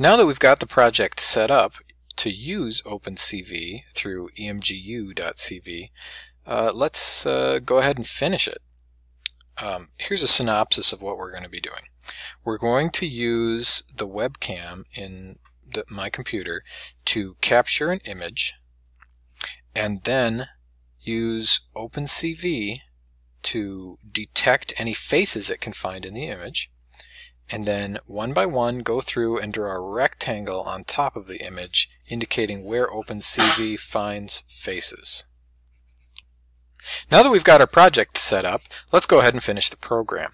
Now that we've got the project set up to use Emgu.CV through Emgu.CV, let's go ahead and finish it. Here's a synopsis of what we're going to be doing. We're going to use the webcam in my computer to capture an image and then use Emgu.CV to detect any faces it can find in the image, and then one by one go through and draw a rectangle on top of the image indicating where Emgu.CV finds faces. Now that we've got our project set up, let's go ahead and finish the program.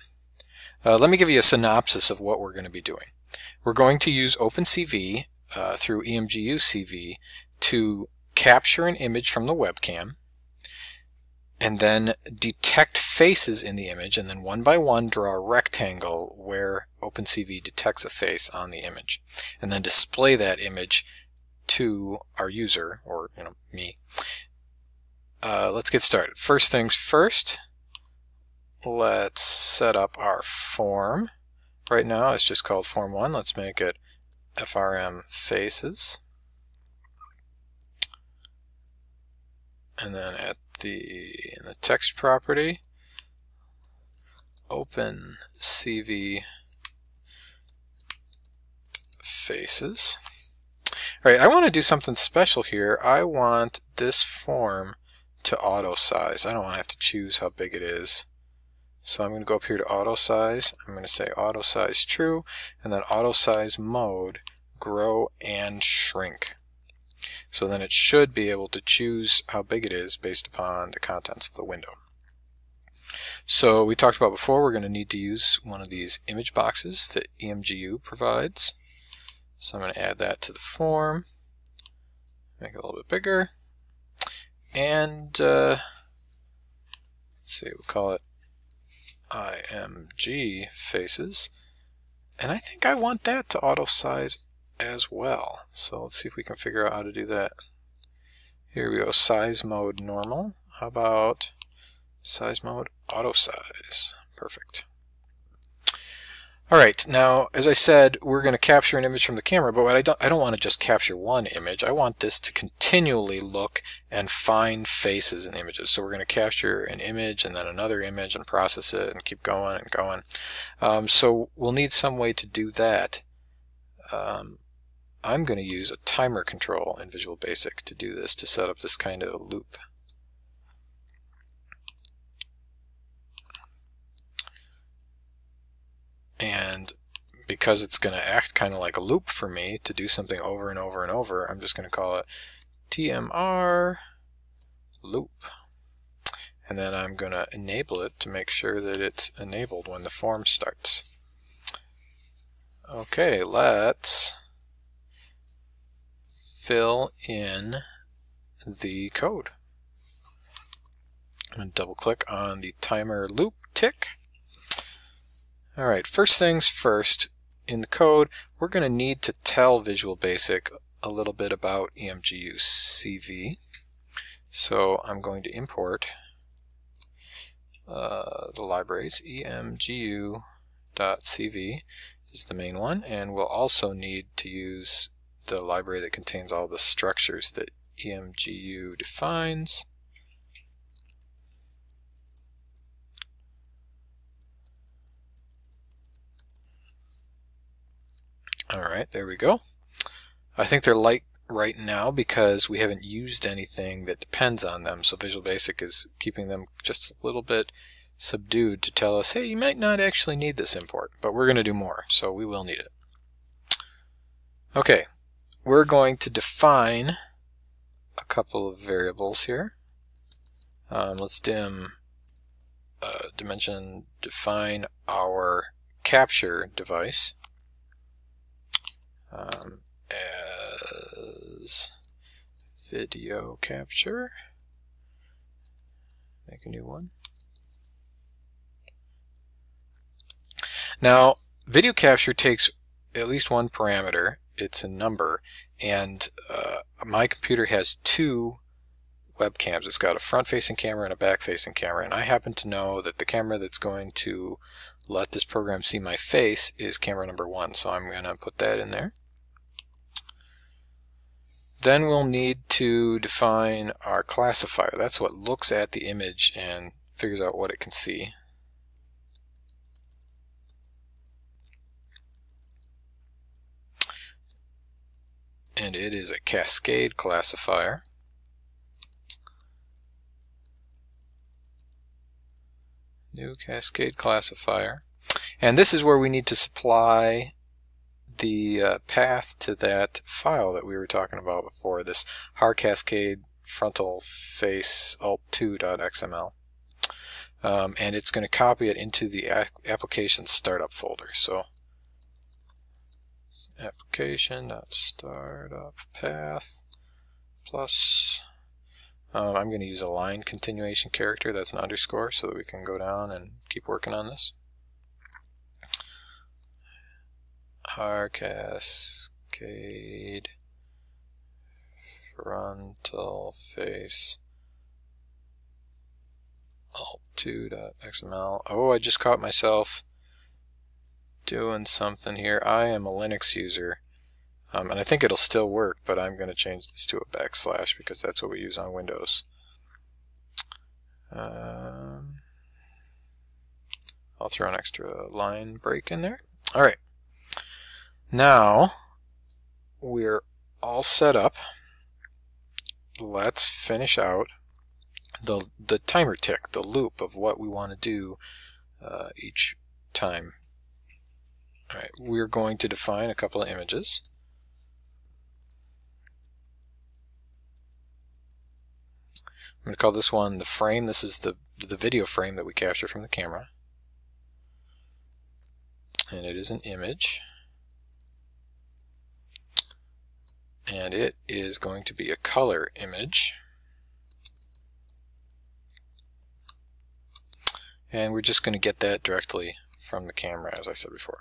Let me give you a synopsis of what we're going to be doing. We're going to use Emgu.CV through Emgu.CV to capture an image from the webcam and then detect faces in the image, and then one by one draw a rectangle where Emgu.CV detects a face on the image, and then display that image to our user, or me. Let's get started. First things first, let's set up our form. Right now it's just called Form 1. Let's make it FRM Faces. And then in the text property, Emgu.CV Faces. Alright, I want to do something special here. I want this form to auto size. I don't want to have to choose how big it is. So I'm going to go up here to auto size. I'm going to say auto size true, and then auto size mode grow and shrink. So then it should be able to choose how big it is based upon the contents of the window. So we talked about before, we're going to need to use one of these image boxes that Emgu provides. So I'm going to add that to the form, make it a little bit bigger, and let's see, we'll call it IMG Faces. And I think I want that to auto size as well. So let's see if we can figure out how to do that. Here we go, size mode normal. How about size mode auto size? Perfect. Alright, now as I said, we're going to capture an image from the camera, but I don't want to just capture one image. I want this to continually look and find faces in images. So we're going to capture an image and then another image and process it and keep going and going. So we'll need some way to do that. I'm going to use a timer control in Visual Basic to do this, to set up this kind of loop. And because it's going to act kind of like a loop for me to do something over and over and over, I'm just going to call it TMR loop. And then I'm going to enable it to make sure that it's enabled when the form starts. Okay, let's fill in the code. I'm going to double click on the timer loop tick. Alright, first things first, in the code we're going to need to tell Visual Basic a little bit about Emgu.CV. So I'm going to import the libraries. Emgu.CV is the main one, and we'll also need to use the library that contains all the structures that Emgu defines. Alright, there we go. I think they're light right now because we haven't used anything that depends on them, so Visual Basic is keeping them just a little bit subdued to tell us, hey, you might not actually need this import, but we're going to do more, so we will need it. Okay, we're going to define a couple of variables here. Let's dimension define our capture device as video capture. Make a new one. Now, video capture takes at least one parameter. It's a number, and my computer has two webcams. It's got a front-facing camera and a back-facing camera, and I happen to know that the camera that's going to let this program see my face is camera number 1, so I'm going to put that in there. Then we'll need to define our classifier. That's what looks at the image and figures out what it can see. And it is a cascade classifier. New cascade classifier. And this is where we need to supply the path to that file that we were talking about before, this har-cascade frontal face alt2.xml. And it's going to copy it into the application startup folder. So application.startup path plus I'm going to use a line continuation character that's an underscore so that we can go down and keep working on this. Har-cascade frontal face alt2.xml. Oh, I just caught myself doing something here. I am a Linux user, and I think it'll still work, but I'm going to change this to a backslash because that's what we use on Windows. I'll throw an extra line break in there. Alright, now we're all set up. Let's finish out the timer tick, the loop of what we want to do each time. Alright, we're going to define a couple of images. I'm going to call this one the frame. This is the video frame that we captured from the camera. And it is an image. And it is going to be a color image. And we're just going to get that directly from the camera, as I said before.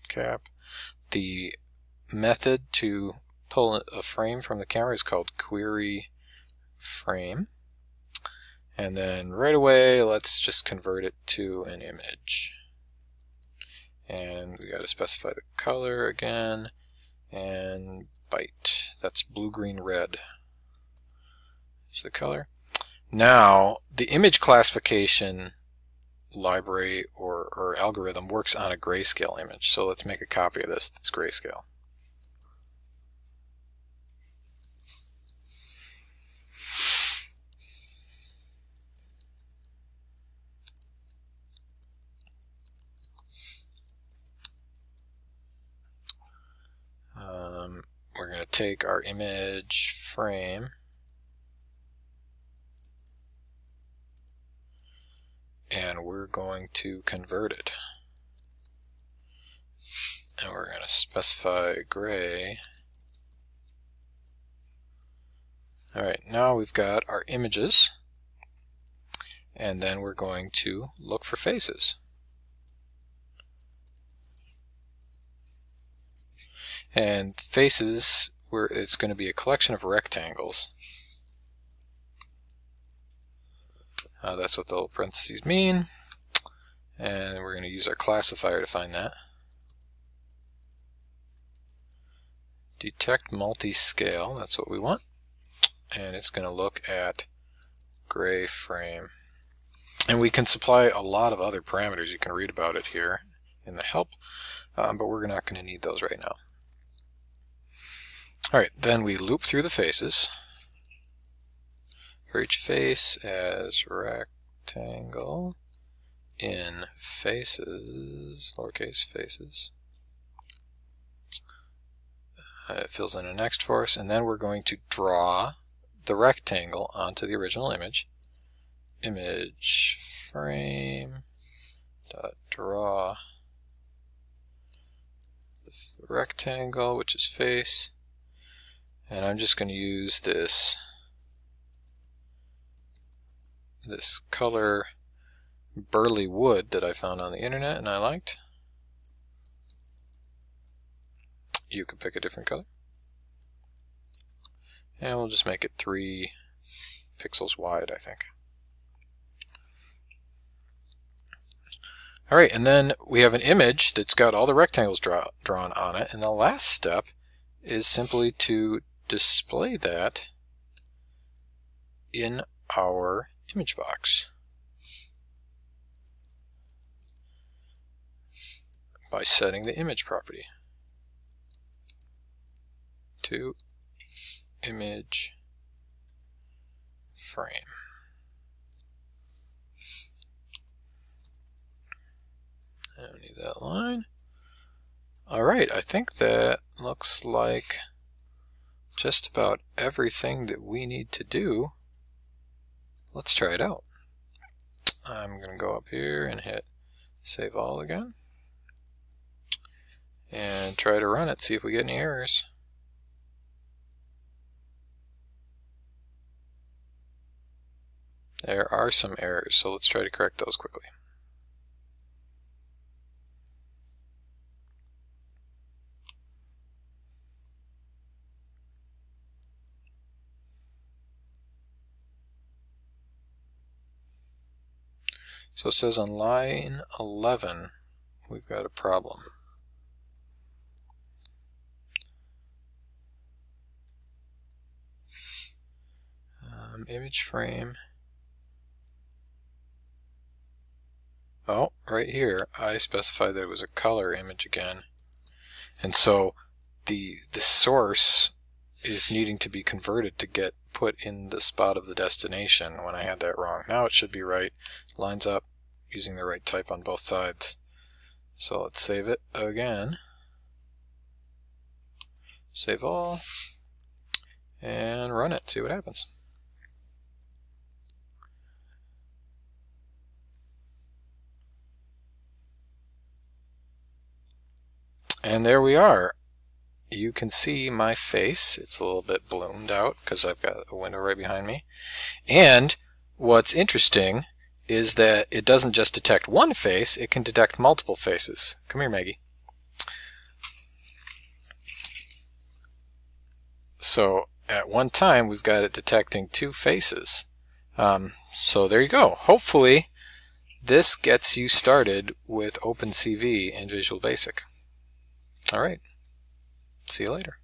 Cap. The method to pull a frame from the camera is called query frame. And then right away, let's just convert it to an image. And we got to specify the color again, and byte. That's blue, green, red. Is the color. Now, the image classification library or algorithm works on a grayscale image. So let's make a copy of this that's grayscale. We're going to take our image frame and we're going to convert it. And we're going to specify gray. Alright, now we've got our images, and then we're going to look for faces. And faces, it's going to be a collection of rectangles. That's what the little parentheses mean. And we're going to use our classifier to find that. Detect multi-scale, that's what we want. And it's going to look at gray frame. And we can supply a lot of other parameters. You can read about it here in the help, but we're not going to need those right now. Alright, then we loop through the faces. For each face as rectangle in faces, lowercase faces. It fills in a next for us, and then we're going to draw the rectangle onto the original image. Image frame dot draw the rectangle, which is face, and I'm just going to use this color burly wood that I found on the internet and I liked. You can pick a different color. And we'll just make it 3 pixels wide, I think. Alright, and then we have an image that's got all the rectangles drawn on it, and the last step is simply to display that in our image box by setting the image property to image frame. I don't need that line. Alright, I think that looks like just about everything that we need to do. Let's try it out. I'm going to go up here and hit Save All again and try to run it, see if we get any errors. There are some errors, so let's try to correct those quickly. So it says on line 11 we've got a problem. Image frame. Oh, right here I specified that it was a color image again, and so the source is needing to be converted to get put in the spot of the destination when I had that wrong. Now it should be right. Lines up using the right type on both sides. So let's save it again. Save all and run it, see what happens. And there we are. You can see my face. It's a little bit bloomed out because I've got a window right behind me. And what's interesting is that it doesn't just detect one face, it can detect multiple faces. Come here, Maggie. So at one time we've got it detecting two faces. So there you go. Hopefully this gets you started with OpenCV and Visual Basic. Alright, see you later.